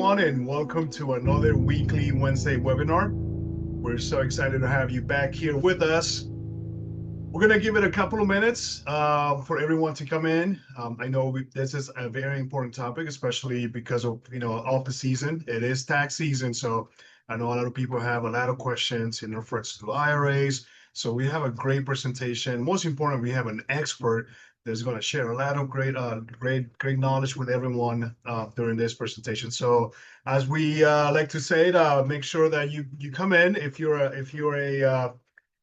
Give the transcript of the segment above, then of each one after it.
everyone, and welcome to another weekly Wednesday webinar. We're so excited to have you back here with us. We're going to give it a couple of minutes for everyone to come in. I know this is a very important topic, especially because of, off the season. It is tax season, so I know a lot of people have a lot of questions in reference to IRAs. So we have a great presentation. Most important, we have an expert that's going to share a lot of great knowledge with everyone during this presentation. So as we like to say, make sure that you come in if you're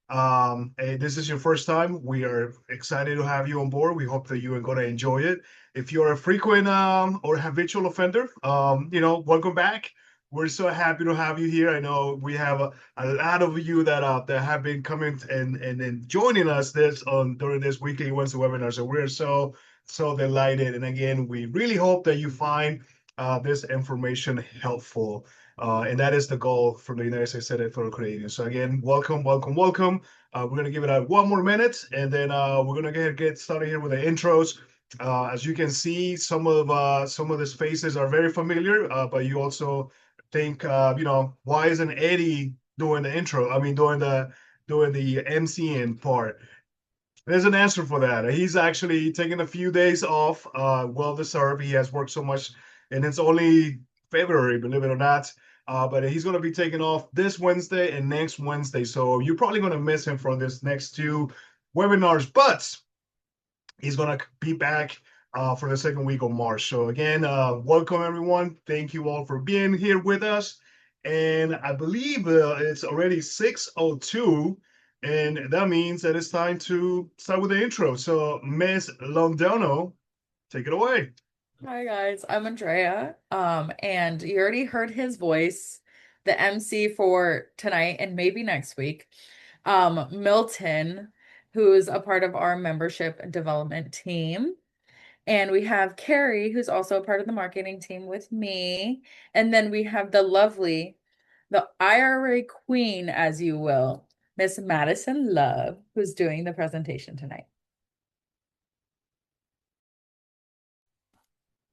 hey, this is your first time. We are excited to have you on board. We hope that you are going to enjoy it. If you're a frequent or habitual offender, welcome back. We're so happy to have you here. I know we have a lot of you that have been coming and joining us during this weekly Wednesday webinar. So we're so delighted. And again, we really hope that you find this information helpful. And that is the goal from the United States Senate for Canadians. So again, welcome. We're going to give it one more minute, and then we're going to get started here with the intros. As you can see, some of these faces are very familiar, but you also think, why isn't Eddie doing the intro? I mean, doing the MCing part. There's an answer for that. He's actually taking a few days off, well deserved. He has worked so much, and it's only February, believe it or not. But he's going to be taking off this Wednesday and next Wednesday. So you're probably going to miss him from this next two webinars, but he's going to be back for the second week of March. So again, welcome everyone. Thank you all for being here with us. And I believe it's already 6:02. And that means that it's time to start with the intro. So Miss Londono, take it away. Hi guys, I'm Andrea. And you already heard his voice, the MC for tonight and maybe next week. Milton, who's a part of our membership and development team. And we have Carrie, who's also a part of the marketing team with me. And then we have the IRA queen, as you will, Miss Madison Love, who's doing the presentation tonight.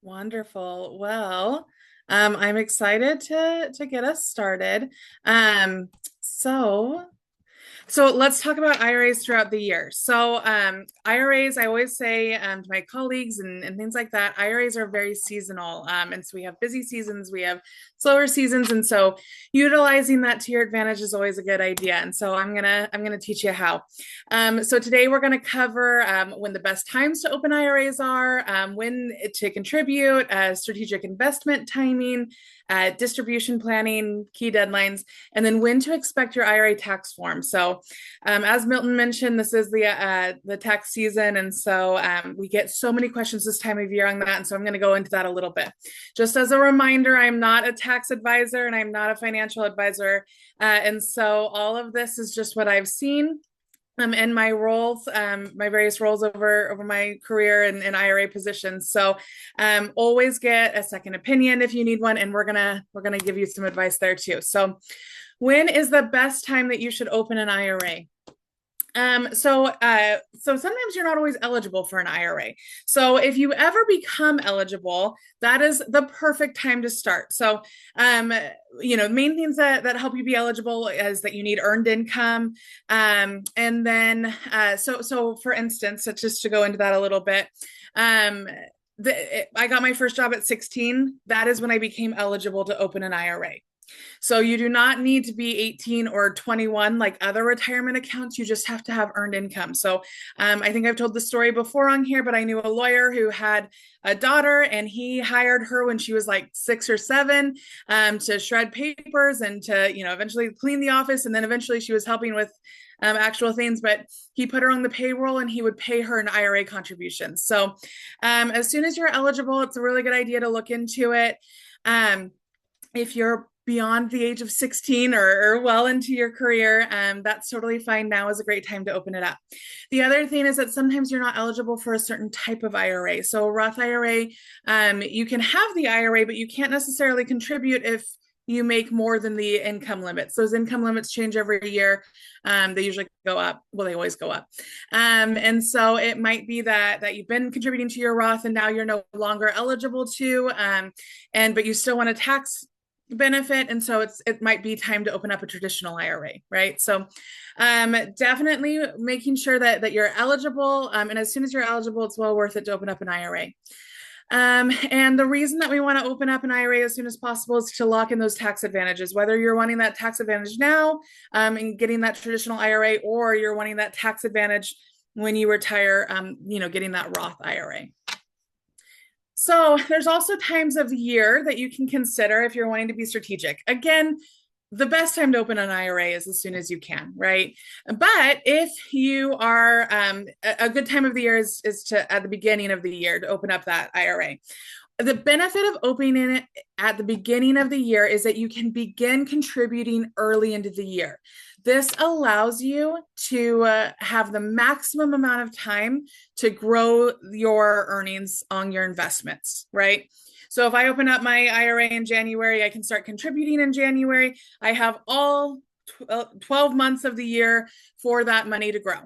Wonderful. Well, I'm excited to get us started. So let's talk about IRAs throughout the year. So IRAs, I always say to my colleagues and things like that, IRAs are very seasonal. And so we have busy seasons, we have slower seasons. And so utilizing that to your advantage is always a good idea. And so I'm gonna teach you how. So today we're gonna cover when the best times to open IRAs are, when to contribute, strategic investment timing, distribution planning, key deadlines, and then when to expect your IRA tax form. So as Milton mentioned, this is the tax season, and so we get so many questions this time of year on that, and so I'm going to go into that a little bit. Just as a reminder, I'm not a tax advisor and I'm not a financial advisor, and so all of this is just what I've seen and my roles, my various roles over my career in IRA positions. So always get a second opinion if you need one, and we're gonna give you some advice there too. So when is the best time that you should open an IRA? So sometimes you're not always eligible for an IRA. So if you ever become eligible, that is the perfect time to start. So, main things that help you be eligible is that you need earned income. And then, so for instance, just to go into that a little bit, I got my first job at 16. That is when I became eligible to open an IRA. So you do not need to be 18 or 21 like other retirement accounts. You just have to have earned income. So I think I've told the story before on here, but I knew a lawyer who had a daughter, and he hired her when she was like 6 or 7 to shred papers and to, eventually clean the office. And then eventually she was helping with actual things, but he put her on the payroll and he would pay her an IRA contribution. So as soon as you're eligible, it's a really good idea to look into it. If you're beyond the age of 16 or well into your career, that's totally fine. Now is a great time to open it up. The other thing is that sometimes you're not eligible for a certain type of IRA. So a Roth IRA, you can have the IRA, but you can't necessarily contribute if you make more than the income limits. Those income limits change every year. They usually go up. Well, they always go up. And so it might be that you've been contributing to your Roth and now you're no longer eligible to, but you still want a tax benefit. And so it might be time to open up a traditional IRA, right? So definitely making sure that you're eligible. And as soon as you're eligible, it's well worth it to open up an IRA. And the reason that we want to open up an IRA as soon as possible is to lock in those tax advantages, whether you're wanting that tax advantage now and getting that traditional IRA, or you're wanting that tax advantage when you retire, getting that Roth IRA. So there's also times of the year that you can consider if you're wanting to be strategic. Again, the best time to open an IRA is as soon as you can, right? But if you are, a good time of the year is to at the beginning of the year to open up that IRA. The benefit of opening it at the beginning of the year is that you can begin contributing early into the year. This allows you to have the maximum amount of time to grow your earnings on your investments, right? So if I open up my IRA in January, I can start contributing in January. I have all 12 months of the year for that money to grow.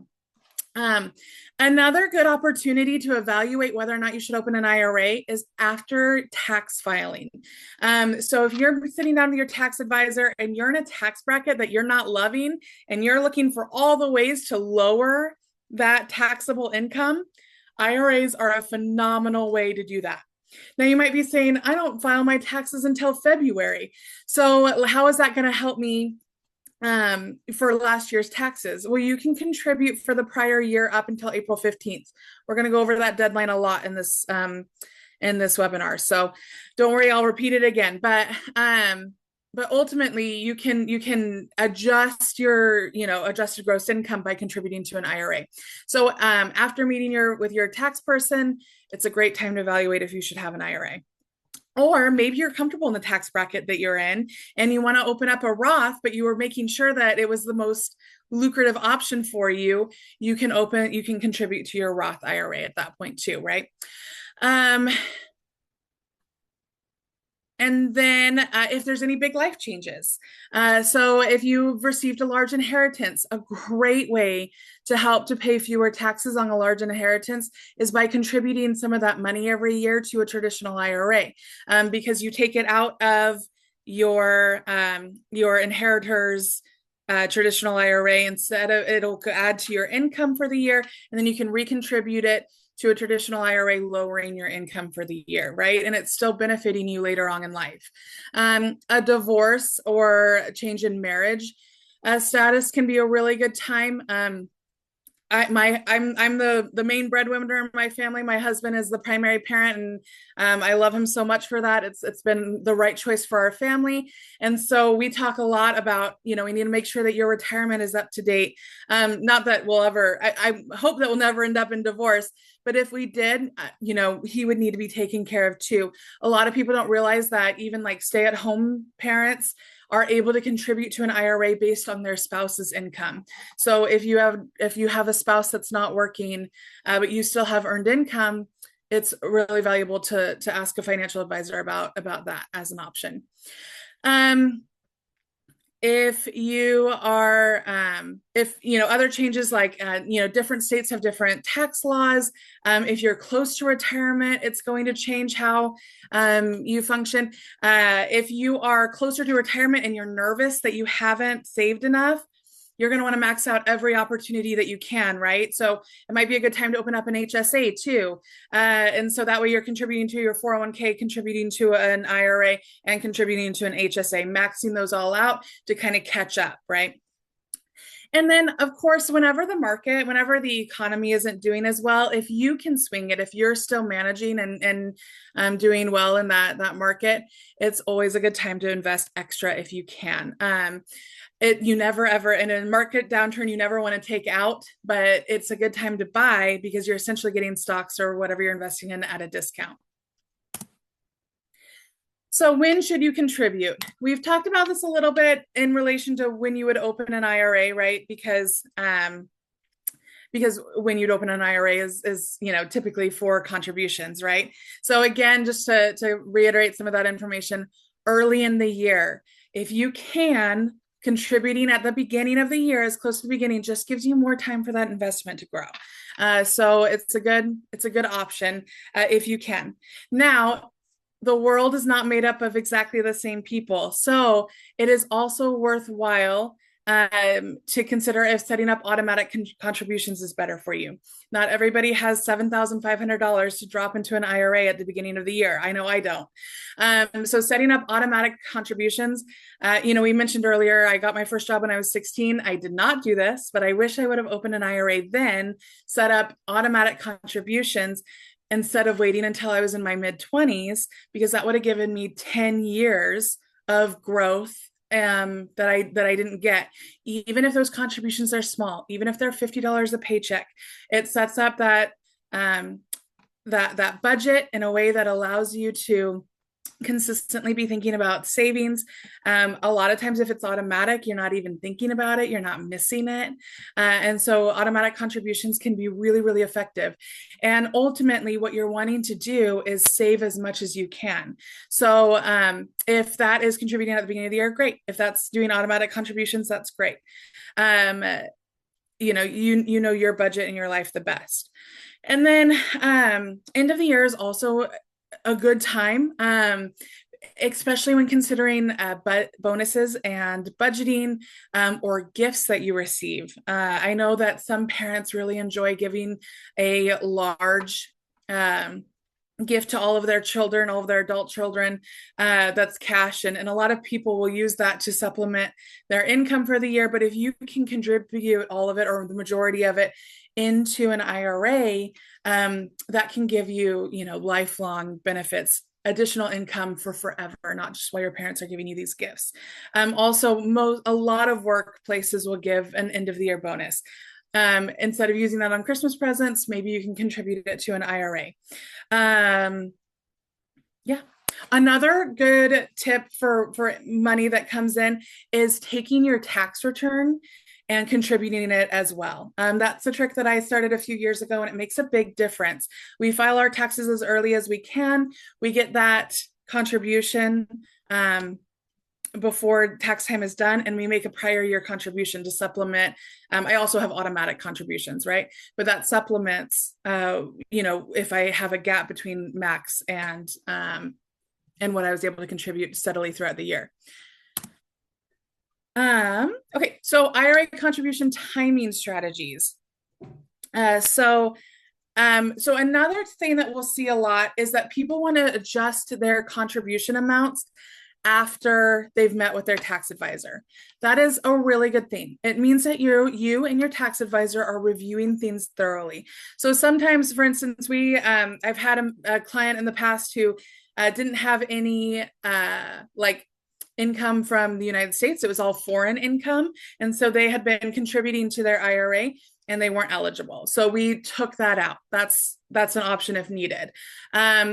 Another good opportunity to evaluate whether or not you should open an IRA is after tax filing. So if you're sitting down with your tax advisor and you're in a tax bracket that you're not loving and you're looking for all the ways to lower that taxable income, IRAs are a phenomenal way to do that. Now you might be saying, I don't file my taxes until February. So how is that going to help me for last year's taxes? Well, you can contribute for the prior year up until April 15th. We're going to go over that deadline a lot in this webinar. So don't worry, I'll repeat it again. But ultimately you can adjust your, adjusted gross income by contributing to an IRA. So after meeting with your tax person, it's a great time to evaluate if you should have an IRA. Or maybe you're comfortable in the tax bracket that you're in and you want to open up a Roth, but you were making sure that it was the most lucrative option for you. You can contribute to your Roth IRA at that point too, right? And then if there's any big life changes. So if you've received a large inheritance, a great way to help to pay fewer taxes on a large inheritance is by contributing some of that money every year to a traditional IRA, because you take it out of your inheritor's traditional IRA. Instead of, it'll add to your income for the year, and then you can recontribute it to a traditional IRA, lowering your income for the year, right? And it's still benefiting you later on in life. A divorce or a change in marriage status can be a really good time. I'm the main breadwinner in my family. My husband is the primary parent, and I love him so much for that. It's been the right choice for our family. And so we talk a lot about, we need to make sure that your retirement is up to date. Not that we'll ever, I hope that we'll never end up in divorce, but if we did, he would need to be taken care of too. A lot of people don't realize that even like stay-at-home parents are able to contribute to an IRA based on their spouse's income. So if you have a spouse that's not working, but you still have earned income, it's really valuable to ask a financial advisor about that as an option. If you are, other changes like, different states have different tax laws. If you're close to retirement, it's going to change how you function. If you are closer to retirement and you're nervous that you haven't saved enough, you're going to want to max out every opportunity that you can, right? So it might be a good time to open up an HSA too. And so that way you're contributing to your 401k, contributing to an IRA, and contributing to an HSA, maxing those all out to kind of catch up, right? And then, of course, whenever the economy isn't doing as well, if you can swing it, if you're still managing and doing well in that market, it's always a good time to invest extra if you can. You never ever, in a market downturn, you never want to take out, but it's a good time to buy because you're essentially getting stocks or whatever you're investing in at a discount. So when should you contribute? We've talked about this a little bit in relation to when you would open an IRA, right? Because when you'd open an IRA is typically for contributions, right? So again, just to reiterate some of that information, early in the year. If you can, contributing at the beginning of the year, as close to the beginning, just gives you more time for that investment to grow. So it's a good option if you can. Now, the world is not made up of exactly the same people, so it is also worthwhile to consider if setting up automatic contributions is better for you. Not everybody has $7,500 to drop into an IRA at the beginning of the year. I know I don't. So setting up automatic contributions, we mentioned earlier, I got my first job when I was 16. I did not do this, but I wish I would have opened an IRA then, set up automatic contributions instead of waiting until I was in my mid-20s, because that would have given me 10 years of growth that I didn't get. Even if those contributions are small, even if they're $50 a paycheck, it sets up that that budget in a way that allows you to consistently be thinking about savings. A lot of times if it's automatic, you're not even thinking about it, you're not missing it. And so automatic contributions can be really, really effective. And ultimately what you're wanting to do is save as much as you can. So if that is contributing at the beginning of the year, great. If that's doing automatic contributions, that's great. You know your budget and your life the best. And then end of the year is also a good time, especially when considering bonuses and budgeting or gifts that you receive. I know that some parents really enjoy giving a large gift to all of their children, all of their adult children, that's cash. And a lot of people will use that to supplement their income for the year. But if you can contribute all of it or the majority of it into an IRA, that can give you, lifelong benefits, additional income for forever, not just while your parents are giving you these gifts. Also, a lot of workplaces will give an end of the year bonus. Instead of using that on Christmas presents, maybe you can contribute it to an IRA. Yeah. Another good tip for money that comes in is taking your tax return and contributing it as well. That's a trick that I started a few years ago, and it makes a big difference. We file our taxes as early as we can. We get that contribution before tax time is done, and we make a prior year contribution to supplement. I also have automatic contributions, right? But that supplements, if I have a gap between max and what I was able to contribute steadily throughout the year. Okay, so IRA contribution timing strategies. So another thing that we'll see a lot is that people want to adjust their contribution amounts after they've met with their tax advisor. That is a really good thing. It means that you and your tax advisor are reviewing things thoroughly. So sometimes, for instance, I've had a client in the past who didn't have any income from the United States. It was all foreign income. And so they had been contributing to their IRA and they weren't eligible. So we took that out. That's an option if needed.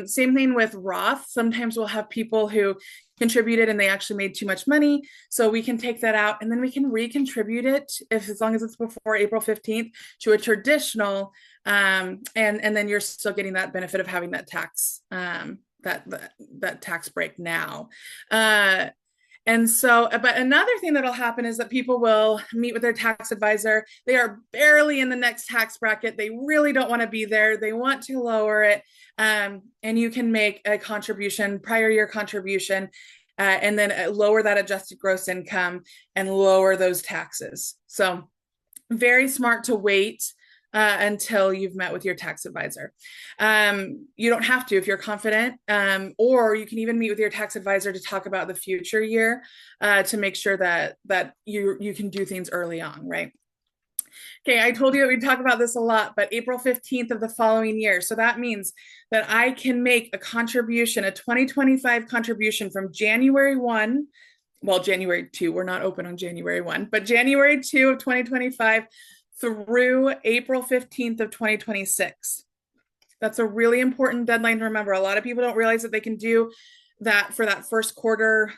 Same thing with Roth. Sometimes we'll have people who contributed and they actually made too much money. So we can take that out and then we can recontribute it as long as it's before April 15th to a traditional, and then you're still getting that benefit of having that tax, that tax break now. And so, but another thing that'll happen is that people will meet with their tax advisor. They are barely in the next tax bracket. They really don't want to be there. They want to lower it. And you can make a contribution, prior year contribution, and then lower that adjusted gross income and lower those taxes. So very smart to wait until you've met with your tax advisor. You don't have to if you're confident, or you can even meet with your tax advisor to talk about the future year to make sure that you can do things early on, right? Okay, I told you that we'd talk about this a lot, but April 15th of the following year. So that means that I can make a contribution, a 2025 contribution from January 1, well, January 2, we're not open on January 1, but January 2 of 2025 through April 15th of 2026. That's a really important deadline to remember. A lot of people don't realize that they can do that for that first quarter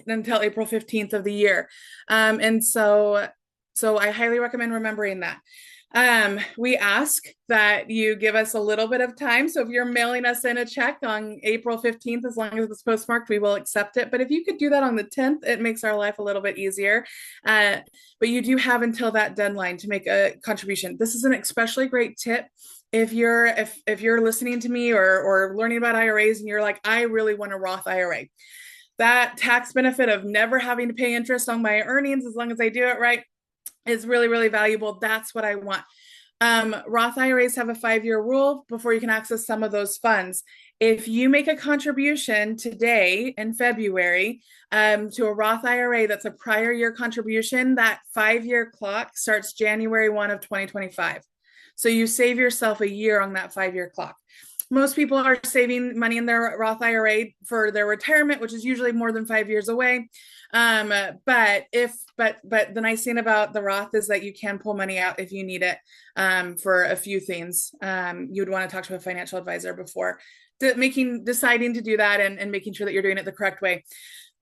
until April 15th of the year. And so I highly recommend remembering that. We ask that you give us a little bit of time. So if you're mailing us in a check on April 15th, as long as it's postmarked, we will accept it. But if you could do that on the 10th, it makes our life a little bit easier. But you do have until that deadline to make a contribution. This is an especially great tip if you're listening to me or learning about IRAs and you're like, I really want a Roth IRA. That tax benefit of never having to pay interest on my earnings as long as I do it right is really, really valuable. That's what I want. Roth IRAs have a 5-year rule before you can access some of those funds. If you make a contribution today in February to a Roth IRA that's a prior year contribution, that 5-year clock starts January 1 of 2025. So you save yourself a year on that 5-year clock. Most people are saving money in their Roth IRA for their retirement, which is usually more than 5 years away. But the nice thing about the Roth is that you can pull money out if you need it for a few things. You would want to talk to a financial advisor before deciding to do that and making sure that you're doing it the correct way.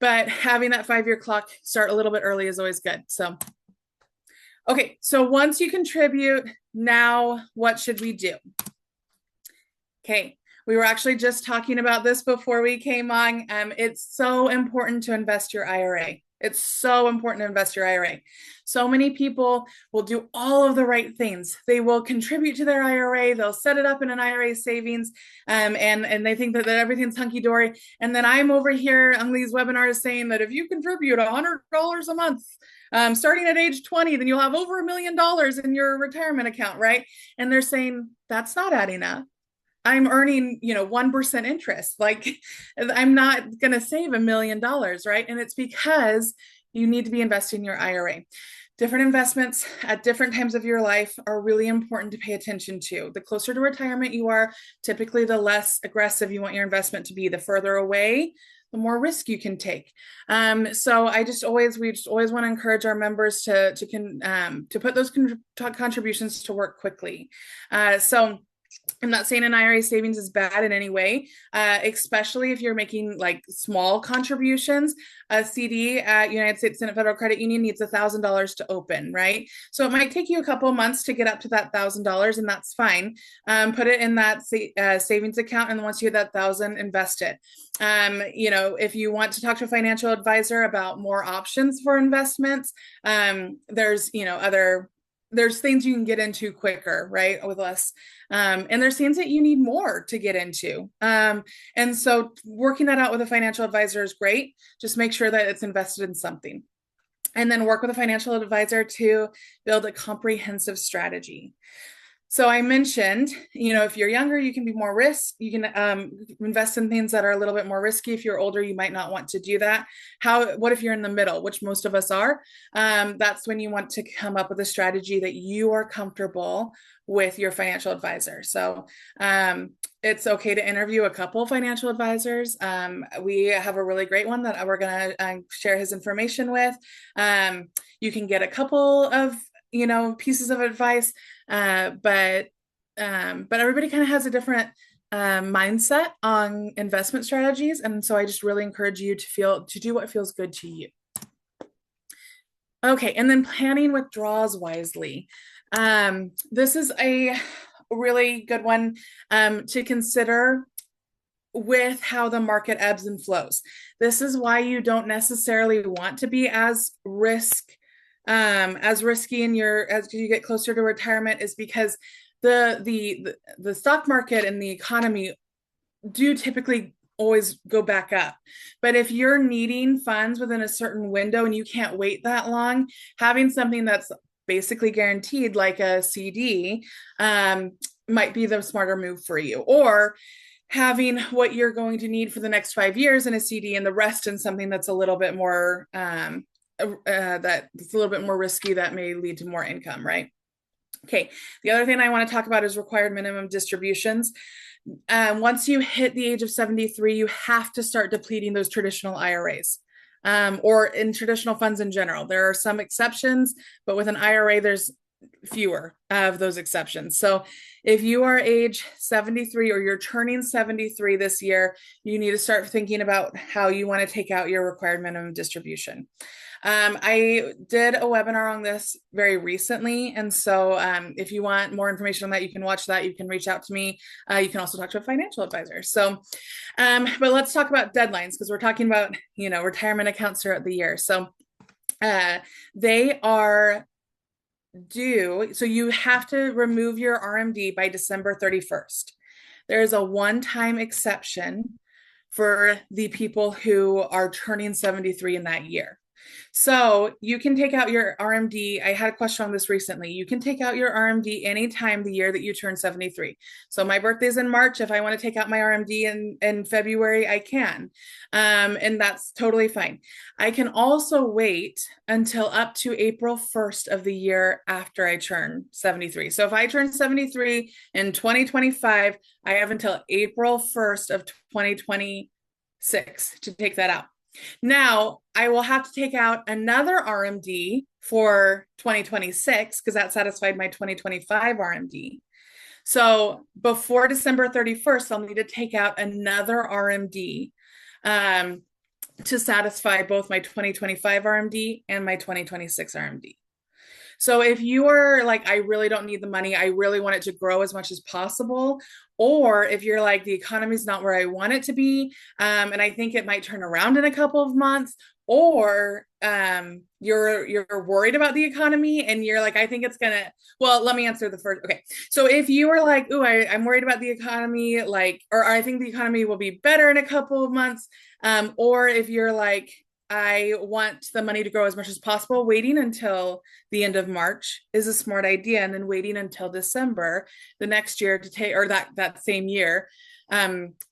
But having that 5-year clock start a little bit early is always good. So, okay, so once you contribute, now what should we do? Okay, we were actually just talking about this before we came on. It's so important to invest your IRA. It's so important to invest your IRA. So many people will do all of the right things. They will contribute to their IRA. They'll set it up in an IRA savings, and they think that everything's hunky-dory. And then I'm over here on these webinars saying that if you contribute $100 a month, starting at age 20, then you'll have over $1 million in your retirement account, right? And they're saying that's not adding up. I'm earning, 1% interest. Like, I'm not going to save $1 million, right? And it's because you need to be investing in your IRA. Different investments at different times of your life are really important to pay attention to. The closer to retirement you are, typically the less aggressive you want your investment to be. The further away, the more risk you can take. So we just always want to encourage our members to put those contributions to work quickly. So I'm not saying an IRA savings is bad in any way, especially if you're making like small contributions. A CD at United States Senate Federal Credit Union needs $1,000 to open, right? So it might take you a couple months to get up to that $1,000, and that's fine. Put it in that savings account, and then once you get that $1,000, invest it. If you want to talk to a financial advisor about more options for investments, there's things you can get into quicker, right? With less. And there's things that you need more to get into. And so working that out with a financial advisor is great. Just make sure that it's invested in something. And then work with a financial advisor to build a comprehensive strategy. So I mentioned, if you're younger, you can be more you can invest in things that are a little bit more risky. If you're older, you might not want to do that. What if you're in the middle, which most of us are? That's when you want to come up with a strategy that you are comfortable with your financial advisor. So it's okay to interview a couple of financial advisors. We have a really great one that we're going to share his information with. You can get a couple of pieces of advice, but everybody kind of has a different mindset on investment strategies, and so I just really encourage you to do what feels good to you. Okay, and then planning withdrawals wisely. This is a really good one to consider with how the market ebbs and flows. This is why you don't necessarily want to be as risky as you get closer to retirement, is because the stock market and the economy do typically always go back up. But if you're needing funds within a certain window and you can't wait that long, having something that's basically guaranteed like a CD might be the smarter move for you. Or having what you're going to need for the next 5 years in a CD and the rest in something that's a little bit more that's a little bit more risky, that may lead to more income, right? Okay, the other thing I want to talk about is required minimum distributions. Once you hit the age of 73, you have to start depleting those traditional IRAs. Or in traditional funds in general. There are some exceptions, but with an IRA, there's fewer of those exceptions. So if you are age 73 or you're turning 73 this year, you need to start thinking about how you want to take out your required minimum distribution. I did a webinar on this very recently. And so if you want more information on that, you can watch that. You can reach out to me. You can also talk to a financial advisor. So, but let's talk about deadlines because we're talking about, retirement accounts throughout the year. So they are due. So you have to remove your RMD by December 31st. There is a one-time exception for the people who are turning 73 in that year. So you can take out your RMD. I had a question on this recently. You can take out your RMD anytime the year that you turn 73. So my birthday's in March. If I want to take out my RMD in February, I can. And that's totally fine. I can also wait until up to April 1st of the year after I turn 73. So if I turn 73 in 2025, I have until April 1st of 2026 to take that out. Now, I will have to take out another RMD for 2026 because that satisfied my 2025 RMD. So before December 31st, I'll need to take out another RMD to satisfy both my 2025 RMD and my 2026 RMD. So if you are like, I really don't need the money, I really want it to grow as much as possible, or if you're like, the economy's not where I want it to be, and I think it might turn around in a couple of months, or you're worried about the economy and you're like, I think it's gonna, well, let me answer the first. Okay. So if you were like, oh, I'm worried about the economy, like, or I think the economy will be better in a couple of months, or if you're like, I want the money to grow as much as possible, waiting until the end of March is a smart idea. And then waiting until December the next year to take, or that same year,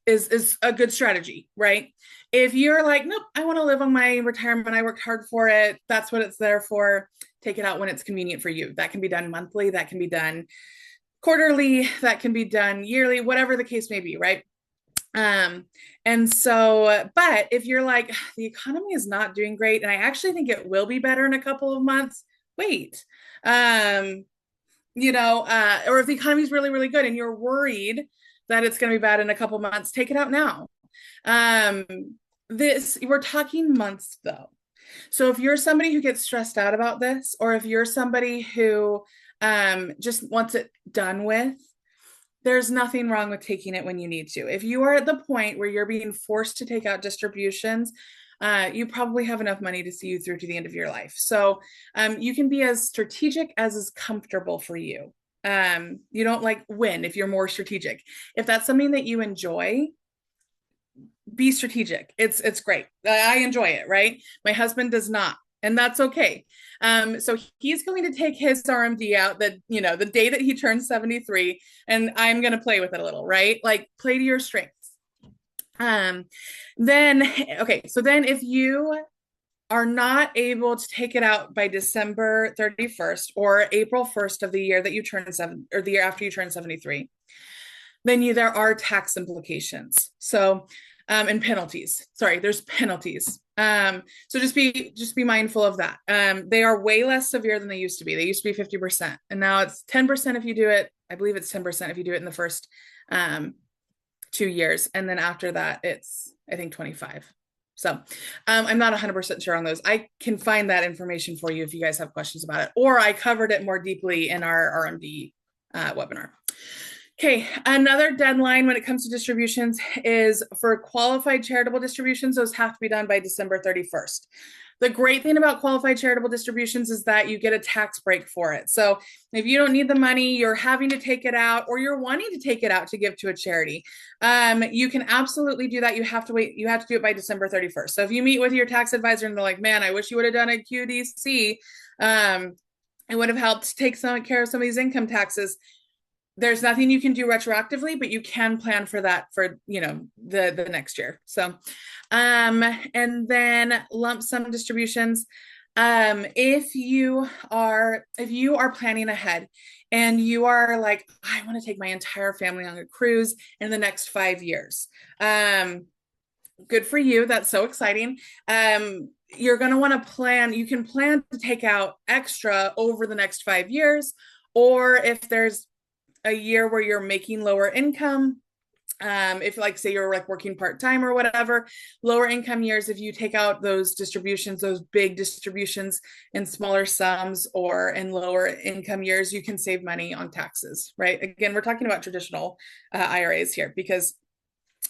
is a good strategy, right? If you're like, nope, I want to live on my retirement, I worked hard for it, that's what it's there for, take it out when it's convenient for you. That can be done monthly, that can be done quarterly, that can be done yearly, whatever the case may be, right? And so, but if you're like, the economy is not doing great, and I actually think it will be better in a couple of months, wait. Or if the economy is really, really good and you're worried that it's going to be bad in a couple of months, take it out now. We're talking months though. So if you're somebody who gets stressed out about this, or if you're somebody who just wants it done with, there's nothing wrong with taking it when you need to. If you are at the point where you're being forced to take out distributions, you probably have enough money to see you through to the end of your life. So you can be as strategic as is comfortable for you. You don't like win if you're more strategic. If that's something that you enjoy, be strategic. It's great. I enjoy it, right? My husband does not, and that's okay. So he's going to take his RMD out the day that he turns 73, and I'm going to play with it a little, right? Like play to your strengths. Then if you are not able to take it out by December 31st or April 1st of the year that you turn or the year after you turn 73, then there are tax implications. So and penalties. Sorry, there's penalties. So just be mindful of that. They are way less severe than they used to be. They used to be 50%, and now it's 10% if you do it. I believe it's 10% if you do it in the first 2 years, and then after that, it's I think 25. So I'm not 100% sure on those. I can find that information for you if you guys have questions about it, or I covered it more deeply in our RMD webinar. Okay, another deadline when it comes to distributions is for qualified charitable distributions. Those have to be done by December 31st. The great thing about qualified charitable distributions is that you get a tax break for it. So if you don't need the money, you're having to take it out, or you're wanting to take it out to give to a charity, you can absolutely do that. You have to wait. You have to do it by December 31st. So if you meet with your tax advisor and they're like, man, I wish you would have done a QDC, it would have helped take care of some of these income taxes. There's nothing you can do retroactively, but you can plan for that for, the next year. So, and then lump sum distributions. If you are planning ahead and you are like, I want to take my entire family on a cruise in the next 5 years. Good for you. That's so exciting. You're going to want to plan. You can plan to take out extra over the next 5 years, or if there's a year where you're making lower income, if like say you're like working part-time or whatever, lower income years, if you take out those distributions, those big distributions in smaller sums, or in lower income years, you can save money on taxes, right? Again, we're talking about traditional IRAs here, because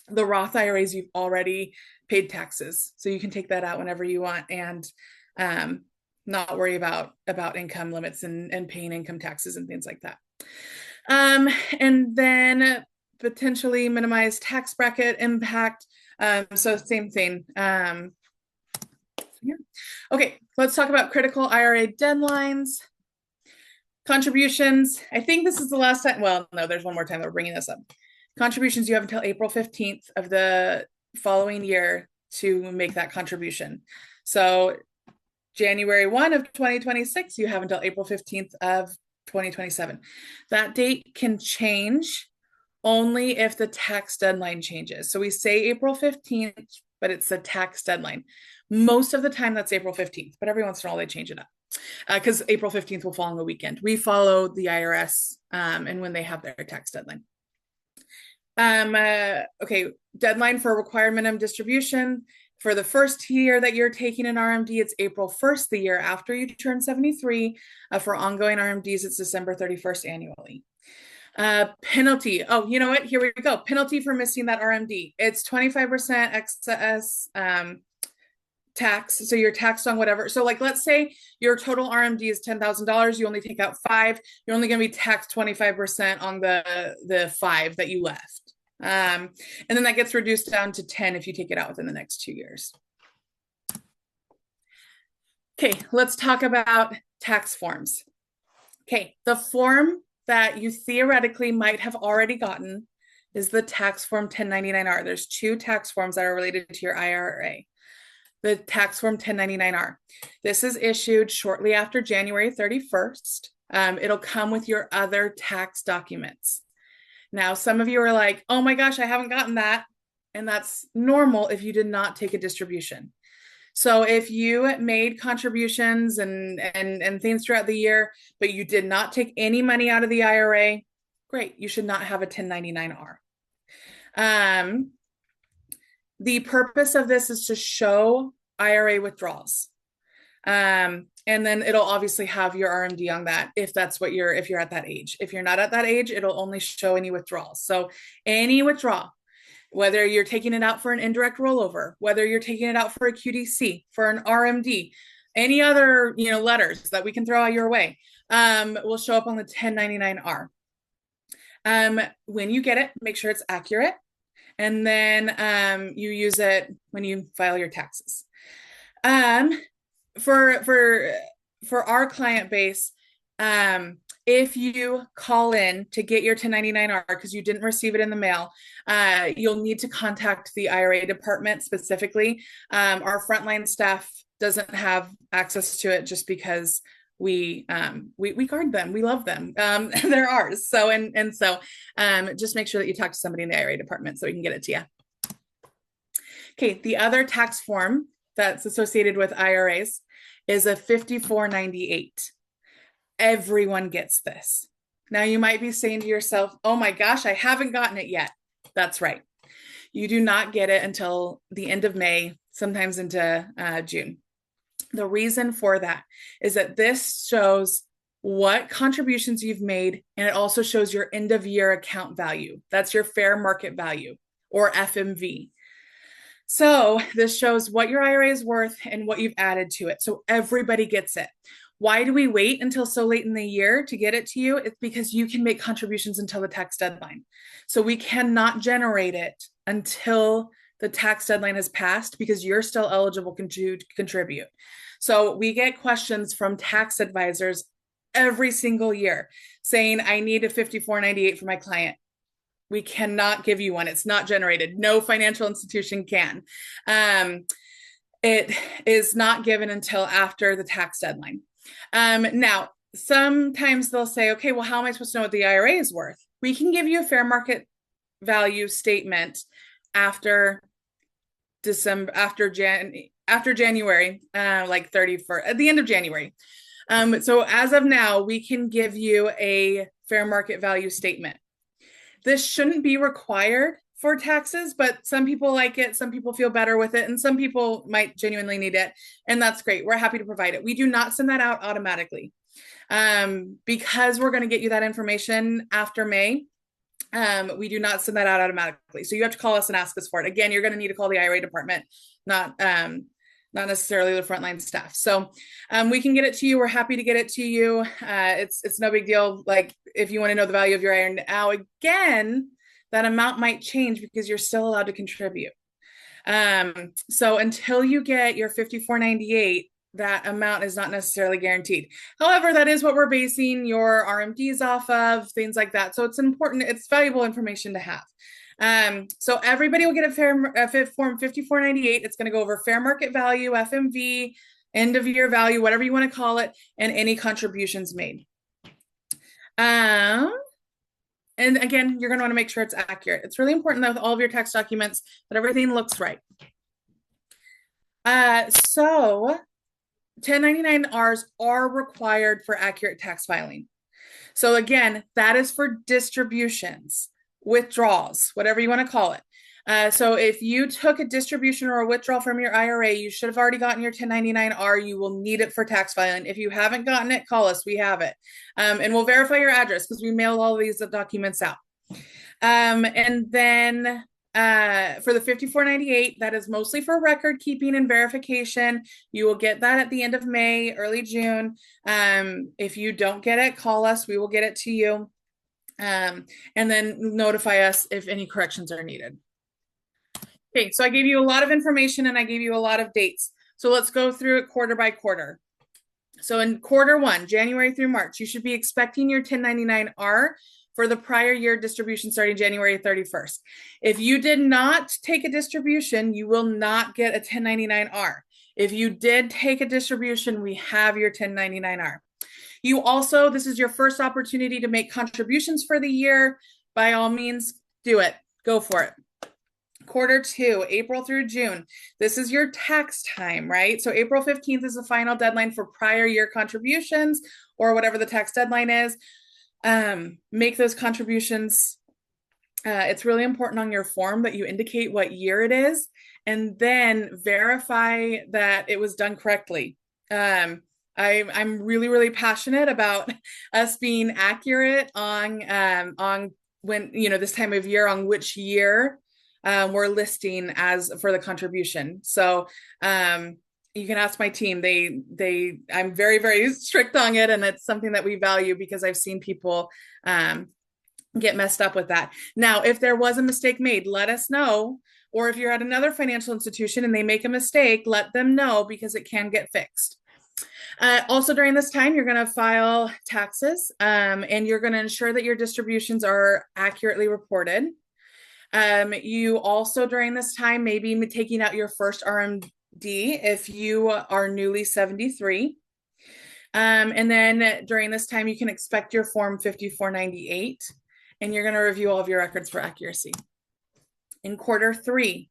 the Roth IRAs, you've already paid taxes, so you can take that out whenever you want, and not worry about income limits and paying income taxes and things like that. And then potentially minimize tax bracket impact. So same thing. Yeah. Okay, let's talk about critical IRA deadlines. Contributions. I think this is the last time. Well, no, there's one more time that we're bringing this up. Contributions, you have until April 15th of the following year to make that contribution. So January 1 of 2026, you have until April 15th of 2027. That date can change only if the tax deadline changes. So we say April 15th, but it's the tax deadline. Most of the time that's April 15th, but every once in a while they change it up, because April 15th will fall on the weekend. We follow the IRS and when they have their tax deadline. Okay, deadline for required minimum distribution. For the first year that you're taking an RMD, it's April 1st, the year after you turn 73. For ongoing RMDs, it's December 31st annually. Penalty. Oh, you know what? Here we go. Penalty for missing that RMD. It's 25% excess tax. So you're taxed on whatever. So like, let's say your total RMD is $10,000. You only take out 5. You're only going to be taxed 25% on the 5 that you left. And then that gets reduced down to 10 if you take it out within the next 2 years. Okay, let's talk about tax forms. Okay, the form that you theoretically might have already gotten is the tax form 1099-R. There's 2 tax forms that are related to your IRA. The tax form 1099-R. This is issued shortly after January 31st. It'll come with your other tax documents. Now, some of you are like, oh my gosh, I haven't gotten that. And that's normal if you did not take a distribution. So if you made contributions and things throughout the year, but you did not take any money out of the IRA, great, you should not have a 1099-R. The purpose of this is to show IRA withdrawals. And then it'll obviously have your RMD on that if you're at that age. If you're not at that age, it'll only show any withdrawals. So any withdrawal, whether you're taking it out for an indirect rollover, whether you're taking it out for a QDC, for an RMD, any other letters that we can throw your way, will show up on the 1099-R. When you get it, make sure it's accurate, and then you use it when you file your taxes. For our client base, if you call in to get your 1099-R because you didn't receive it in the mail, you'll need to contact the IRA department specifically. Our frontline staff doesn't have access to it just because we guard them. We love them. They're ours. So just make sure that you talk to somebody in the IRA department so we can get it to you. Okay, the other tax form that's associated with IRAs is a 5498. Everyone gets this. Now you might be saying to yourself, oh my gosh, I haven't gotten it yet. That's right. You do not get it until the end of May, sometimes into June. The reason for that is that this shows what contributions you've made, and it also shows your end of year account value. That's your fair market value, or FMV. So this shows what your IRA is worth and what you've added to it. So everybody gets it. Why do we wait until so late in the year to get it to you? It's because you can make contributions until the tax deadline. So we cannot generate it until the tax deadline has passed because you're still eligible to contribute. So we get questions from tax advisors every single year saying, I need a 5498 for my client. We cannot give you one. It's not generated. No financial institution can. It is not given until after the tax deadline. Now, sometimes they'll say, okay, well, how am I supposed to know what the IRA is worth? We can give you a fair market value statement after December after January, like 31st, at the end of January. So as of now, we can give you a fair market value statement. This shouldn't be required for taxes, but some people like it, some people feel better with it, and some people might genuinely need it, and that's great. We're happy to provide it. We do not send that out automatically because we're going to get you that information after May. We do not send that out automatically. So you have to call us and ask us for it. Again, you're going to need to call the IRA department, not necessarily the frontline staff. So we can get it to you. We're happy to get it to you. It's no big deal. Like if you want to know the value of your IRA now, again, that amount might change because you're still allowed to contribute. So until you get your 5498, that amount is not necessarily guaranteed. However, that is what we're basing your RMDs off of, things like that. So it's important, it's valuable information to have. So everybody will get a form 5498. It's going to go over fair market value, FMV, end of year value, whatever you want to call it, and any contributions made. And again, you're going to want to make sure it's accurate. It's really important that with all of your tax documents that everything looks right. So 1099-Rs are required for accurate tax filing. So again, that is for distributions, withdrawals, whatever you want to call it. So if you took a distribution or a withdrawal from your IRA, you should have already gotten your 1099-R. You will need it for tax filing. If you haven't gotten it, call us. We have it. And we'll verify your address because we mail all these documents out. And then for the 5498, that is mostly for record keeping and verification. You will get that at the end of May, early June. If you don't get it, call us. We will get it to you. And then notify us if any corrections are needed. Okay, so I gave you a lot of information and I gave you a lot of dates. So let's go through it quarter by quarter. So in quarter one, January through March, you should be expecting your 1099-R for the prior year distribution starting January 31st. If you did not take a distribution, you will not get a 1099-R. If you did take a distribution, we have your 1099-R. You also, this is your first opportunity to make contributions for the year. By all means, do it. Go for it. Quarter two, April through June. This is your tax time, right? So April 15th is the final deadline for prior year contributions or whatever the tax deadline is. Make those contributions. It's really important on your form that you indicate what year it is and then verify that it was done correctly. I'm really, really passionate about us being accurate on when, this time of year, on which year we're listing as for the contribution. So you can ask my team. I'm very, very strict on it, and it's something that we value because I've seen people get messed up with that. Now, if there was a mistake made, let us know. Or if you're at another financial institution and they make a mistake, let them know because it can get fixed. Also, during this time, you're going to file taxes and you're going to ensure that your distributions are accurately reported. You also, during this time, may be taking out your first RMD if you are newly 73. And then during this time, you can expect your form 5498, and you're going to review all of your records for accuracy. In quarter three,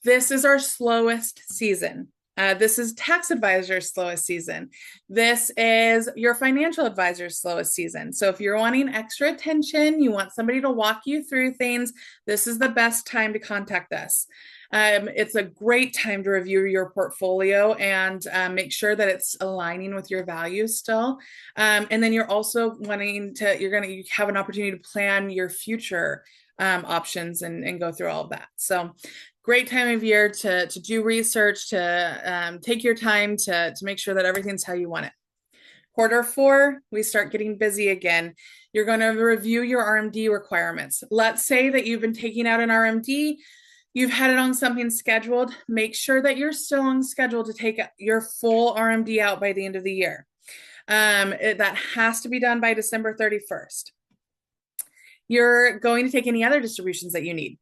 this is our slowest season. This is tax advisor's slowest season. This is your financial advisor's slowest season. So if you're wanting extra attention, you want somebody to walk you through things, this is the best time to contact us. It's a great time to review your portfolio and make sure that it's aligning with your values still. And then you're also you're going to have an opportunity to plan your future options and go through all of that. So great time of year to do research, to take your time to make sure that everything's how you want it. Quarter four, we start getting busy again. You're going to review your RMD requirements. Let's say that you've been taking out an RMD, you've had it on something scheduled. Make sure that you're still on schedule to take your full RMD out by the end of the year. That has to be done by December 31st. You're going to take any other distributions that you need.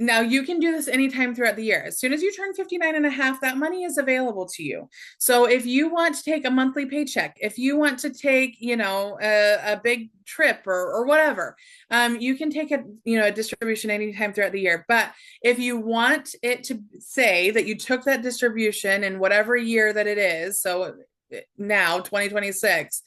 Now you can do this anytime throughout the year. As soon as you turn 59 and a half, that money is available to you. So if you want to take a monthly paycheck, if you want to take, a big trip or whatever, you can take a distribution anytime throughout the year. But if you want it to say that you took that distribution in whatever year that it is, so now 2026,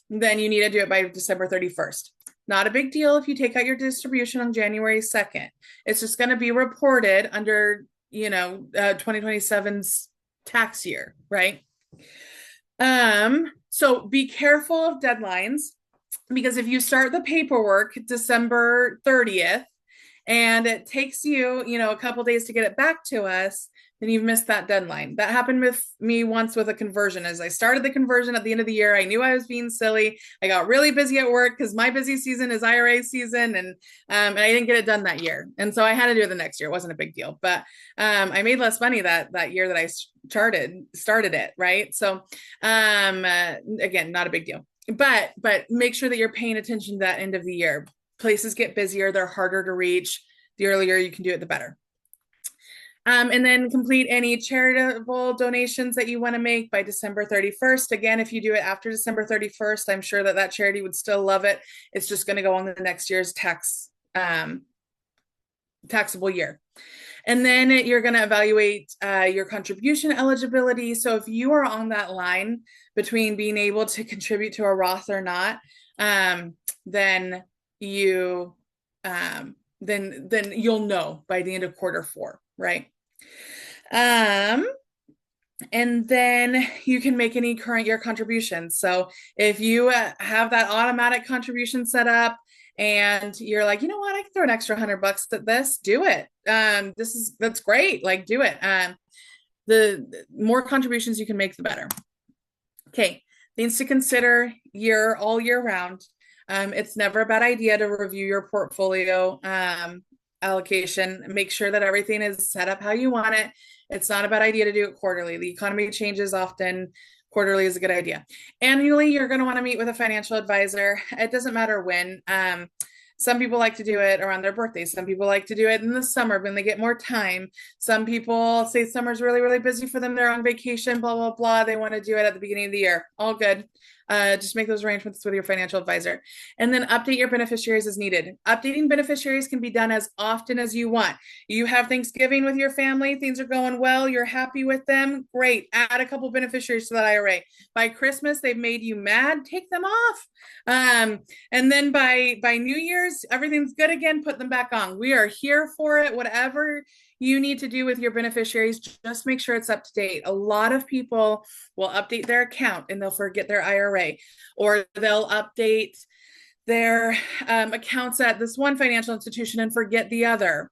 then you need to do it by December 31st. Not a big deal if you take out your distribution on January 2nd. It's just going to be reported under, 2027's tax year, right? So be careful of deadlines, because if you start the paperwork December 30th and it takes you, a couple days to get it back to us, then you've missed that deadline. That happened with me once with a conversion. As I started the conversion at the end of the year, I knew I was being silly. I got really busy at work because my busy season is IRA season, and I didn't get it done that year. And so I had to do it the next year. It wasn't a big deal, but I made less money that year that I started it, right? So again, not a big deal. But make sure that you're paying attention to that end of the year. Places get busier, they're harder to reach. The earlier you can do it, the better. And then complete any charitable donations that you want to make by December 31st. Again, if you do it after December 31st, I'm sure that charity would still love it. It's just going to go on the next year's taxable year. And then you're going to evaluate your contribution eligibility. So if you are on that line between being able to contribute to a Roth or not, then you then you'll know by the end of Q4, right? And then you can make any current year contributions. So if you have that automatic contribution set up and you're like, you know what, I can throw an extra $100 at this, do it. That's great. Like, do it. The more contributions you can make, the better. Okay. Things to consider all year round. It's never a bad idea to review your portfolio allocation. Make sure that everything is set up how you want it. It's not a bad idea to do it quarterly. The economy changes often. Quarterly is a good idea. Annually, you're going to want to meet with a financial advisor. It doesn't matter when. Some people like to do it around their birthdays. Some people like to do it in the summer when they get more time. Some people say summer's really, really busy for them. They're on vacation, blah, blah, blah. They want to do it at the beginning of the year. All good. Just make those arrangements with your financial advisor. And then update your beneficiaries as needed. Updating beneficiaries can be done as often as you want. You have Thanksgiving with your family, things are going well, you're happy with them, great. Add a couple beneficiaries to that IRA. By Christmas, they've made you mad, take them off. And then by New Year's, everything's good again, put them back on. We are here for it. Whatever you need to do with your beneficiaries, just make sure it's up to date. A lot of people will update their account and they'll forget their IRA, or they'll update their accounts at this one financial institution and forget the other.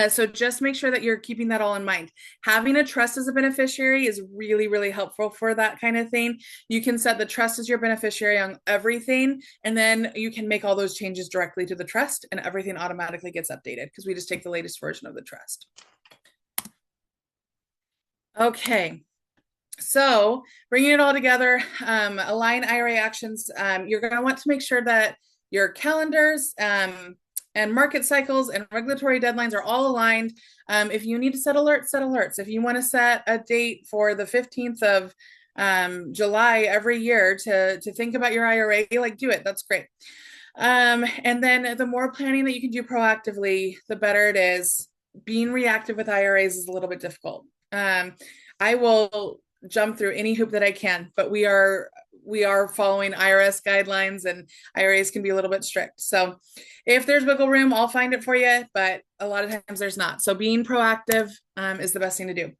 So just make sure that you're keeping that all in mind. Having a trust as a beneficiary is really, really helpful for that kind of thing. You can set the trust as your beneficiary on everything, and then you can make all those changes directly to the trust, and everything automatically gets updated because we just take the latest version of the trust. Okay. So bringing it all together, align IRA actions. You're going to want to make sure that your calendars and market cycles and regulatory deadlines are all aligned. If you need to set alerts, set alerts. If you want to set a date for the 15th of July every year to think about your IRA, like, do it. That's great. And then the more planning that you can do proactively, the better it is. Being reactive with IRAs is a little bit difficult. I will jump through any hoop that I can, but we are following IRS guidelines, and IRAs can be a little bit strict. So if there's wiggle room, I'll find it for you, but a lot of times there's not. So being proactive is the best thing to do.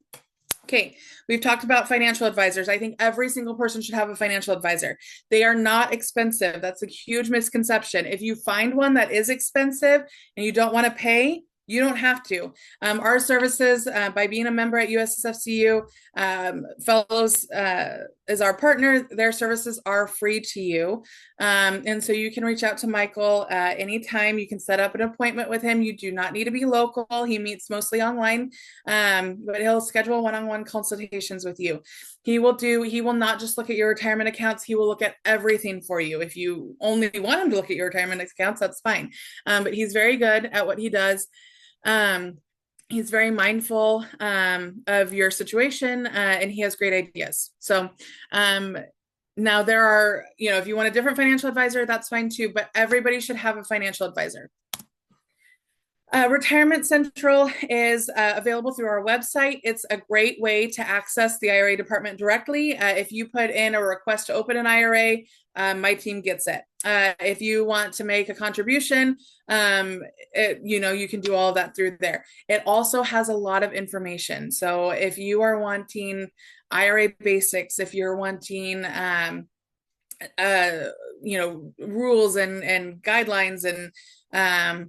Okay, we've talked about financial advisors. I think every single person should have a financial advisor. They are not expensive. That's a huge misconception. If you find one that is expensive and you don't want to pay, you don't have to. Our services, by being a member at USSFCU, Fellows is our partner. Their services are free to you. And so you can reach out to Michael anytime. You can set up an appointment with him. You do not need to be local. He meets mostly online, but he'll schedule one-on-one consultations with you. He will not just look at your retirement accounts. He will look at everything for you. If you only want him to look at your retirement accounts, that's fine. But he's very good at what he does. He's very mindful of your situation, and he has great ideas. So now there are, if you want a different financial advisor, that's fine too, but everybody should have a financial advisor. Retirement Central is available through our website. It's a great way to access the IRA department directly. If you put in a request to open an IRA, my team gets it. If you want to make a contribution, you can do all of that through there. It also has a lot of information. So if you are wanting IRA basics, if you're wanting rules and guidelines and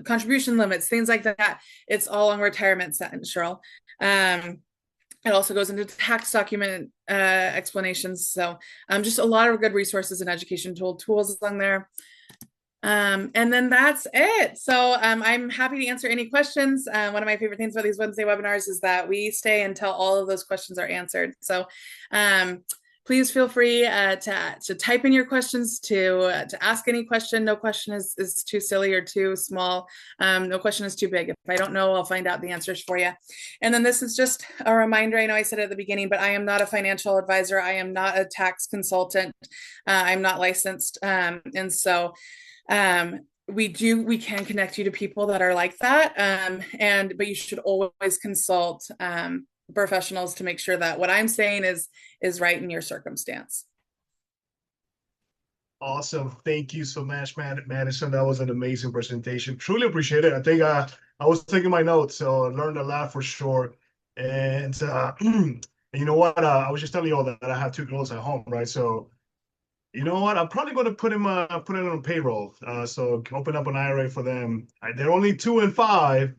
contribution limits, things like that, it's all on Retirement Central. It also goes into tax document explanations. So just a lot of good resources and education tools on there. And then that's it. So I'm happy to answer any questions. One of my favorite things about these Wednesday webinars is that we stay until all of those questions are answered. So please feel free to type in your questions, to ask any question. No question is too silly or too small. No question is too big. If I don't know, I'll find out the answers for you. And then this is just a reminder. I know I said it at the beginning, but I am not a financial advisor. I am not a tax consultant. I'm not licensed. And so we can connect you to people that are like that. But you should always consult professionals to make sure that what I'm saying is right in your circumstance. Awesome. Thank you so much, Madison. That was an amazing presentation. Truly appreciate it. I think I was taking my notes, so I learned a lot for sure. And you know what? I was just telling you all that I have two girls at home, right? So you know what? I'm probably going to put it on payroll. So open up an IRA for them. They're only 2 and 5.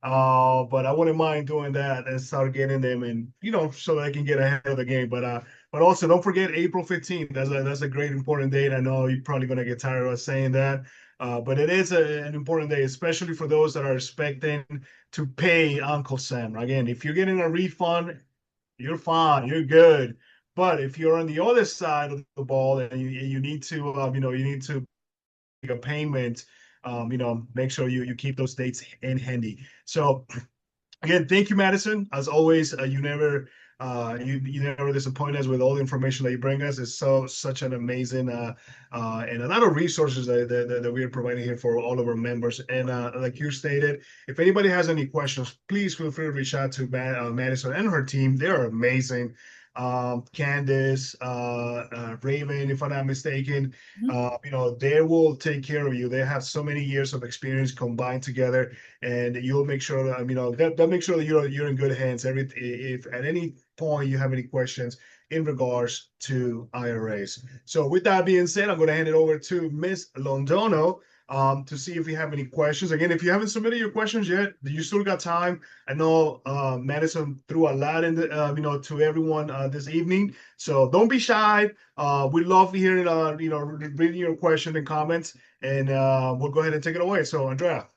But I wouldn't mind doing that and start getting them and so they can get ahead of the game. But also don't forget April 15th. That's a great important date. I know you're probably gonna get tired of us saying that. But it is an important day, especially for those that are expecting to pay Uncle Sam. Again, if you're getting a refund, you're fine, you're good. But if you're on the other side of the ball and you need to you need to make a payment, make sure you keep those dates in handy. So again, thank you, Madison. As always, you never disappoint us with all the information that you bring us. It's such an amazing and a lot of resources that we are providing here for all of our members. And like you stated, if anybody has any questions, please feel free to reach out to Madison and her team. They are amazing. Candace, Raven, if I'm not mistaken, they will take care of you. They have so many years of experience combined together, and you'll make sure that they'll make sure that you're in good hands. If at any point you have any questions in regards to IRAs. So with that being said, I'm going to hand it over to Miss Londono to see if you have any questions. Again, if you haven't submitted your questions yet, you still got time. I know Madison threw a lot in the, to everyone this evening. So don't be shy. We love hearing, reading your questions and comments, and we'll go ahead and take it away. So Andrea.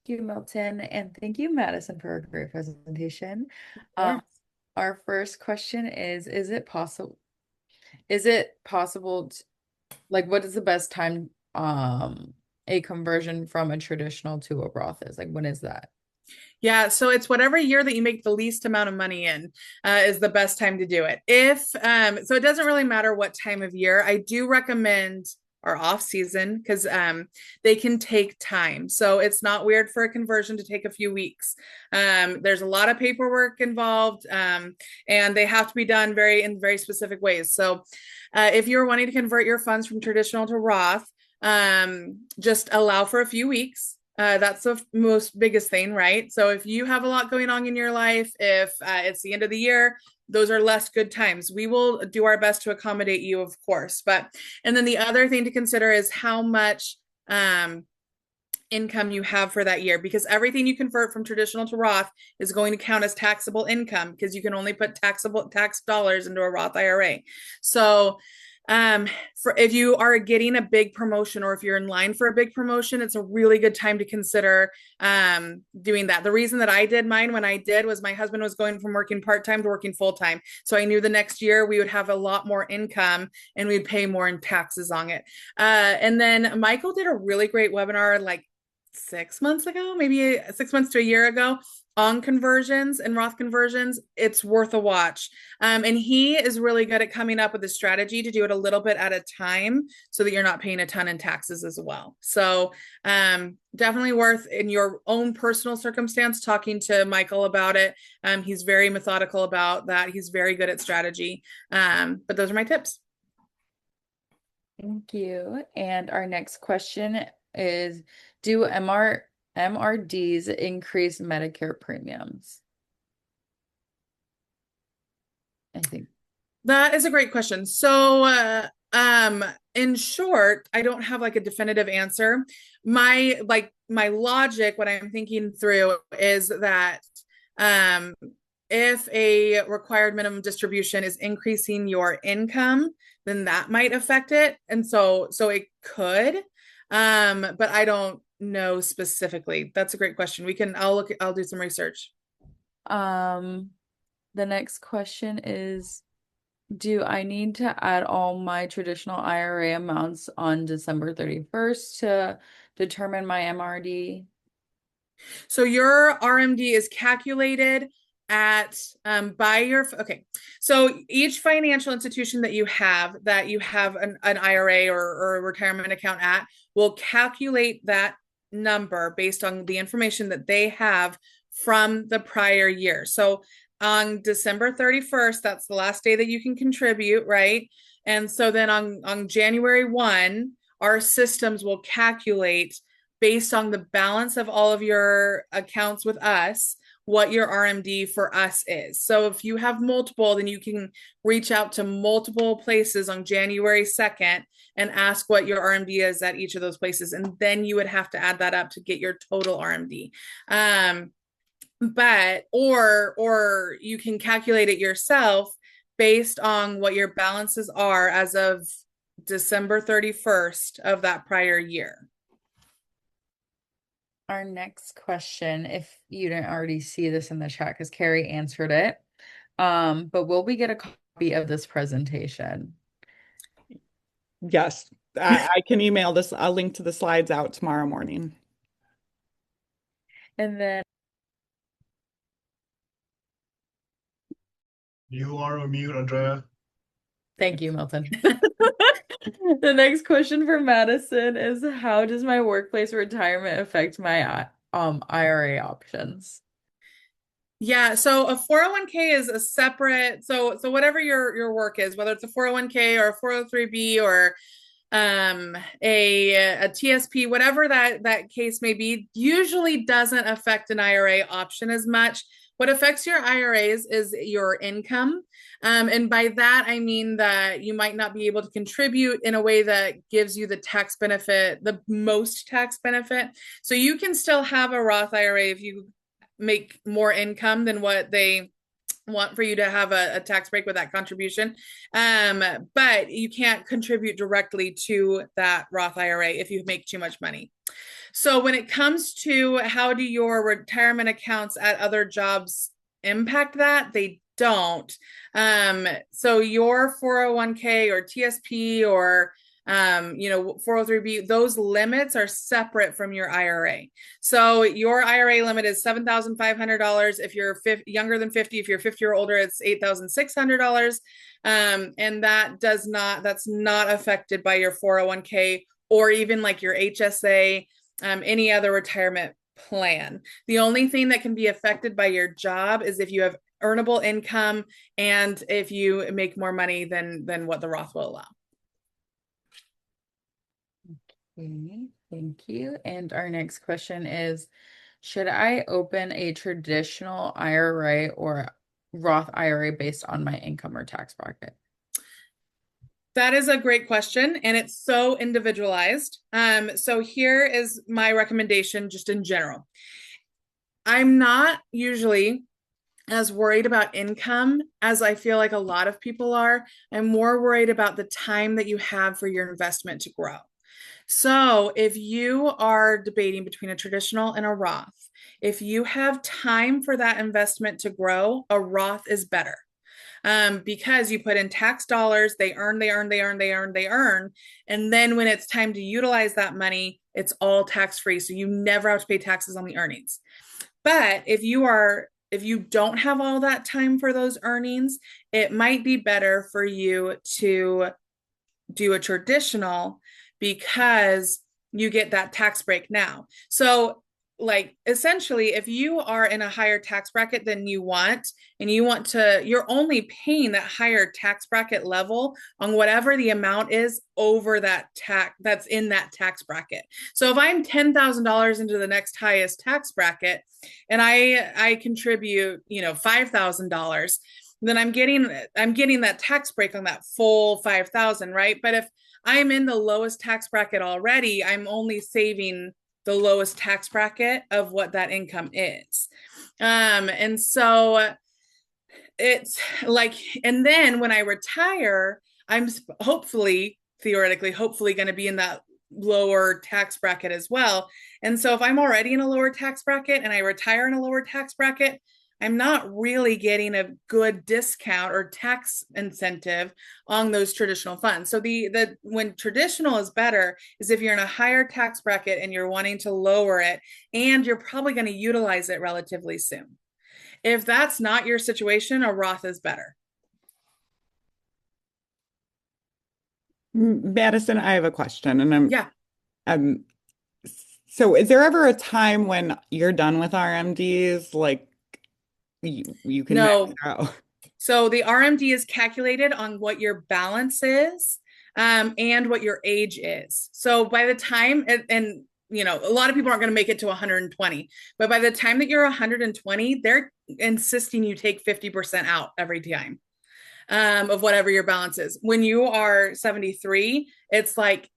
Thank you, Milton, and thank you, Madison, for a great presentation. Our first question is it possible to, like, what is the best time a conversion from a traditional to a Roth is? Like, when is that? Yeah, so it's whatever year that you make the least amount of money in is the best time to do it. So it doesn't really matter what time of year. I do recommend our off season because they can take time. So it's not weird for a conversion to take a few weeks. There's a lot of paperwork involved, and they have to be done in very specific ways. So if you're wanting to convert your funds from traditional to Roth, just allow for a few weeks. That's the most biggest thing, right? So if you have a lot going on in your life, if it's the end of the year, those are less good times. We will do our best to accommodate you, of course. And then the other thing to consider is how much income you have for that year, because everything you convert from traditional to Roth is going to count as taxable income because you can only put tax dollars into a Roth IRA. So if you are getting a big promotion or if you're in line for a big promotion, it's a really good time to consider doing that. The reason that I did mine when I did was my husband was going from working part-time to working full-time. So I knew the next year we would have a lot more income and we'd pay more in taxes on it. And then Michael did a really great webinar like 6 months ago, maybe 6 months to a year ago, on conversions and Roth conversions. It's worth a watch. And he is really good at coming up with a strategy to do it a little bit at a time so that you're not paying a ton in taxes as well. So definitely worth, in your own personal circumstance, talking to Michael about it. He's very methodical about that. He's very good at strategy. But those are my tips. Thank you. And our next question is, do MRDs increase Medicare premiums? I think. That is a great question. So, in short, I don't have like a definitive answer. My logic, what I'm thinking through is that um, if a required minimum distribution is increasing your income, then that might affect it. And so it could, but I don't know specifically. That's a great question. I'll do some research. The next question is, do I need to add all my traditional IRA amounts on December 31st to determine my MRD? So your RMD is calculated at by your okay. So each financial institution that you have an IRA or a retirement account at will calculate that number based on the information that they have from the prior year. So on December 31st, that's the last day that you can contribute, right? And so then on January 1, our systems will calculate based on the balance of all of your accounts with us, what your RMD for us is. So if you have multiple, then you can reach out to multiple places on January 2nd and ask what your RMD is at each of those places. And then you would have to add that up to get your total RMD. Or you can calculate it yourself based on what your balances are as of December 31st of that prior year. Our next question, if you didn't already see this in the chat, because Carrie answered it, but will we get a copy of this presentation? Yes, I can email this, a link to the slides out tomorrow morning. And then You are on mute, Andrea. thank you, Milton. The next question for Madison is, how does my workplace retirement affect my IRA options? Yeah, so a 401k is a separate, so whatever your work is, whether it's a 401k or a 403b or a TSP, whatever that case may be, usually doesn't affect an IRA option as much. What affects your IRAs is your income. And by that, I mean that you might not be able to contribute in a way that gives you the tax benefit, the most tax benefit. So you can still have a Roth IRA if you make more income than what they want for you to have a tax break with that contribution. But you can't contribute directly to that Roth IRA if you make too much money. So when it comes to how do your retirement accounts at other jobs impact that, they don't. So your 401k or TSP or 403b, those limits are separate from your IRA. So your IRA limit is $7,500. If you're younger than 50, if you're 50 or older, it's $8,600. And that's not affected by your 401k or even like your HSA, any other retirement plan. The only thing that can be affected by your job is if you have earnable income and if you make more money than what the Roth will allow. Okay, thank you. And our next question is, should I open a traditional IRA or Roth IRA based on my income or tax bracket? That is a great question, and it's so individualized. So here is my recommendation just in general. I'm not usually as worried about income as I feel like a lot of people are. I'm more worried about the time that you have for your investment to grow. So if you are debating between a traditional and a Roth, if you have time for that investment to grow, a Roth is better. Because you put in tax dollars, they earn. And then when it's time to utilize that money, It's all tax-free, so you never have to pay taxes on the earnings. But if you don't have all that time for those earnings, it might be better for you to do a traditional because you get that tax break now. So like essentially if you are in a higher tax bracket than you want and you're only paying that higher tax bracket level on whatever the amount is over that tax that's in that tax bracket. So if I'm $10,000 into the next highest tax bracket and I contribute, $5,000, then I'm getting that tax break on that full 5,000, right? But if I'm in the lowest tax bracket already, I'm only saving the lowest tax bracket of what that income is. And so it's like, and then when I retire, I'm theoretically, hopefully going to be in that lower tax bracket as well. And so if I'm already in a lower tax bracket and I retire in a lower tax bracket, I'm not really getting a good discount or tax incentive on those traditional funds. So the when traditional is better is if you're in a higher tax bracket and you're wanting to lower it, and you're probably going to utilize it relatively soon. If that's not your situation, a Roth is better. Madison, I have a question, and Yeah. um, so is there ever a time when you're done with RMDs, like you can max No. out? So the RMD is calculated on what your balance is, and what your age is. So by the time, and a lot of people aren't going to make it to 120, but by the time that you're 120, they're insisting you take 50% out every time, of whatever your balance is. When you are 73, it's like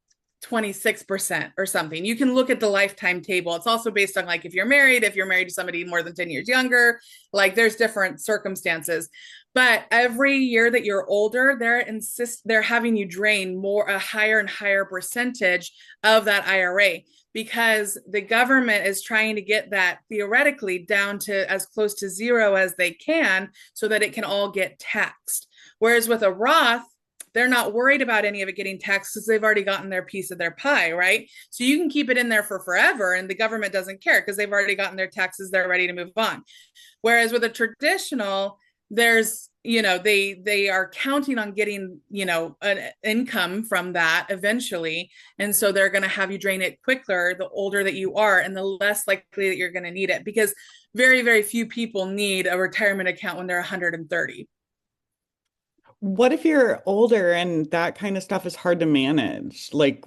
26% or something. You can look at the lifetime table. It's also based on like if you're married to somebody more than 10 years younger, like there's different circumstances. But every year that you're older, they're having you drain a higher and higher percentage of that IRA because the government is trying to get that theoretically down to as close to zero as they can so that it can all get taxed. Whereas with a Roth, they're not worried about any of it getting taxed because they've already gotten their piece of their pie, right? So you can keep it in there for forever and the government doesn't care because they've already gotten their taxes, they're ready to move on. Whereas with a traditional, there's, they are counting on getting, an income from that eventually. And so they're going to have you drain it quicker the older that you are and the less likely that you're going to need it because very, very few people need a retirement account when they're 130. What if you're older and that kind of stuff is hard to manage? Like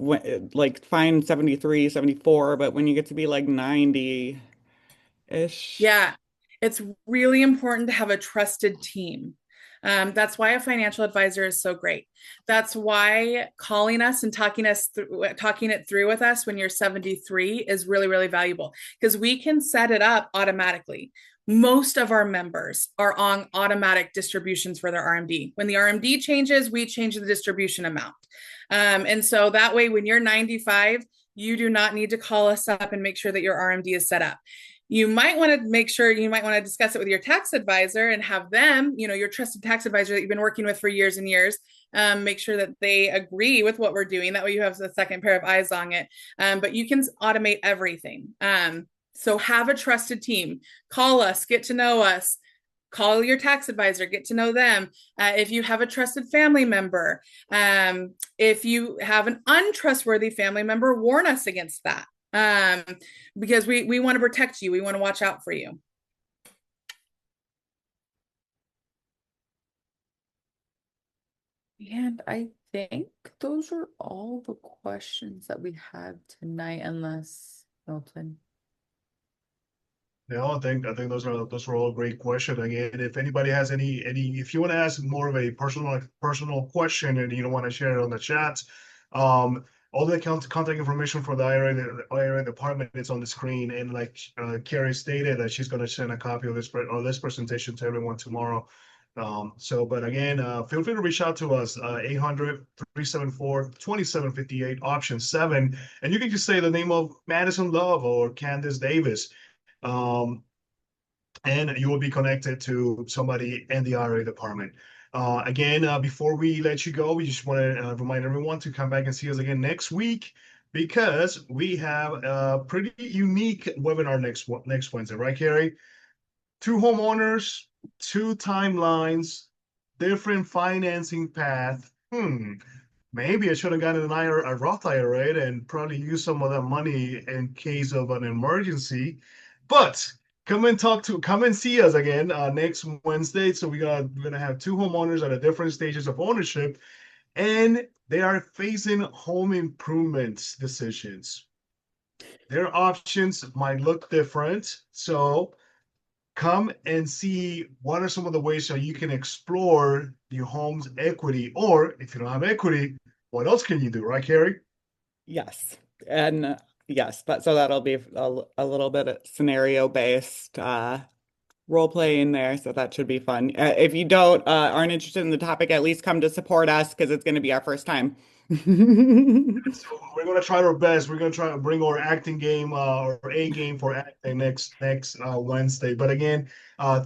fine 73, 74, but when you get to be like 90-ish. Yeah, it's really important to have a trusted team. That's why a financial advisor is so great. That's why calling us and talking it through with us when you're 73 is really, really valuable because we can set it up automatically. Most of our members are on automatic distributions for their RMD. When the RMD changes, we change the distribution amount. And so that way, when you're 95, you do not need to call us up and make sure that your RMD is set up. You might want to discuss it with your tax advisor and have them, your trusted tax advisor that you've been working with for years and years, make sure that they agree with what we're doing. That way you have the second pair of eyes on it. But you can automate everything. So have a trusted team. Call us, get to know us. Call your tax advisor, get to know them. If you have a trusted family member, if you have an untrustworthy family member, warn us against that. Because we want to protect you. We want to watch out for you. And I think those are all the questions that we had tonight, unless Milton. No, I think those are all great questions. Again, if anybody has if you want to ask more of a personal question and you don't want to share it on the chat, all the contact information for the IRA department is on the screen. And like Carrie stated, that she's going to send a copy of this presentation to everyone tomorrow. But again, feel free to reach out to us, 800-374-2758, option 7, and you can just say the name of Madison Love or Candace Davis. And you will be connected to somebody in the IRA department. Again, before we let you go, we just want to remind everyone to come back and see us again next week. because we have a pretty unique webinar next Wednesday, right, Carrie? Two homeowners, two timelines, different financing path. Maybe I should have gotten a Roth IRA and probably use some of that money in case of an emergency. But come and see us again next Wednesday. So we're gonna have two homeowners at a different stages of ownership, and they are facing home improvement decisions. Their options might look different. So come and see what are some of the ways that you can explore your home's equity, or if you don't have equity, what else can you do, right, Carrie? Yes. And yes, but so that'll be a little bit of scenario based role play in there, so that should be fun. If you don't aren't interested in the topic, at least come to support us because it's going to be our first time. So we're gonna try our best. We're gonna try to bring our acting game or A game for acting next Wednesday. But again,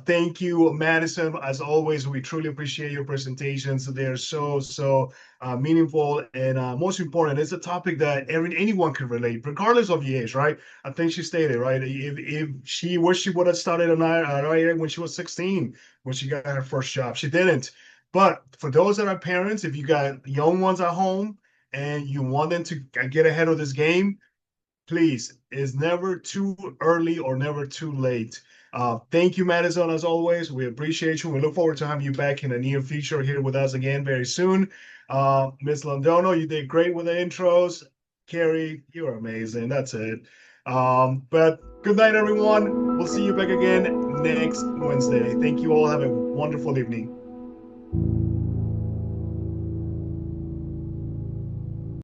thank you, Madison. As always, we truly appreciate your presentations. They're so meaningful, and most important, it's a topic that anyone can relate, regardless of the age, right? I think she stated right. If she wish she would have started an IRA when she was 16, when she got her first job, she didn't. But for those that are parents, if you got young ones at home and you want them to get ahead of this game, please, it's never too early or never too late. Thank you, Madison, as always. We appreciate you. We look forward to having you back in the near future here with us again very soon. Ms. Londono, you did great with the intros. Carrie, you're amazing. That's it. But good night, everyone. We'll see you back again next Wednesday. Thank you all. Have a wonderful evening.